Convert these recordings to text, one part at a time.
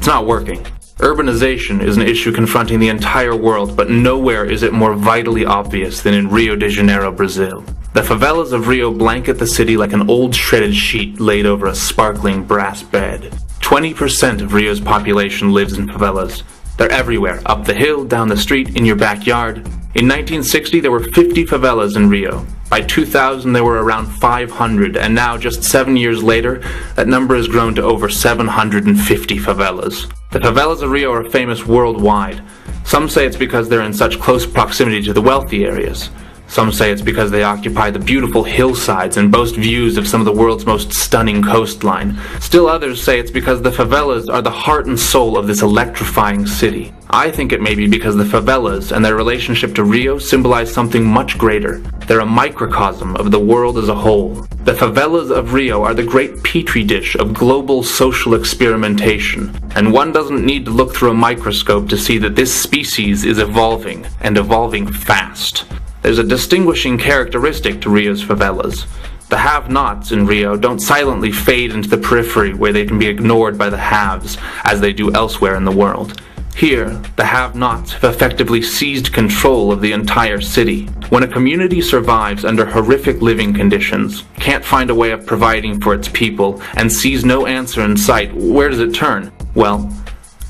It's not working. Urbanization is an issue confronting the entire world, but nowhere is it more vitally obvious than in Rio de Janeiro, Brazil. The favelas of Rio blanket the city like an old shredded sheet laid over a sparkling brass bed. 20% of Rio's population lives in favelas. They're everywhere, up the hill, down the street, in your backyard. In 1960, there were 50 favelas in Rio. By 2000, there were around 500, and now, just 7 years later, that number has grown to over 750 favelas. The favelas of Rio are famous worldwide. Some say it's because they're in such close proximity to the wealthy areas. Some say it's because they occupy the beautiful hillsides and boast views of some of the world's most stunning coastline. Still others say it's because the favelas are the heart and soul of this electrifying city. I think it may be because the favelas and their relationship to Rio symbolize something much greater. They're a microcosm of the world as a whole. The favelas of Rio are the great petri dish of global social experimentation, and one doesn't need to look through a microscope to see that this species is evolving, and evolving fast. There's a distinguishing characteristic to Rio's favelas. The have-nots in Rio don't silently fade into the periphery where they can be ignored by the haves, as they do elsewhere in the world. Here, the have-nots have effectively seized control of the entire city. When a community survives under horrific living conditions, can't find a way of providing for its people, and sees no answer in sight, where does it turn? Well,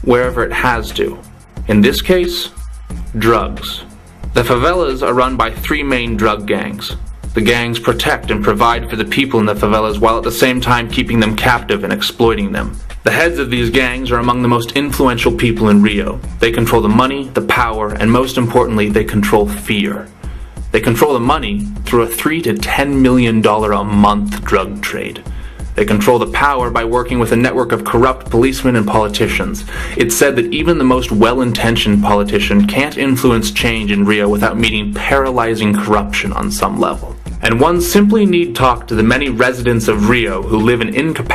wherever it has to. In this case, drugs. The favelas are run by 3 main drug gangs. The gangs protect and provide for the people in the favelas while at the same time keeping them captive and exploiting them. The heads of these gangs are among the most influential people in Rio. They control the money, the power, and most importantly, they control fear. They control the money through a $3 to $10 million a month drug trade. They control the power by working with a network of corrupt policemen and politicians. It's said that even the most well-intentioned politician can't influence change in Rio without meeting paralyzing corruption on some level. And one simply need talk to the many residents of Rio who live in incapacity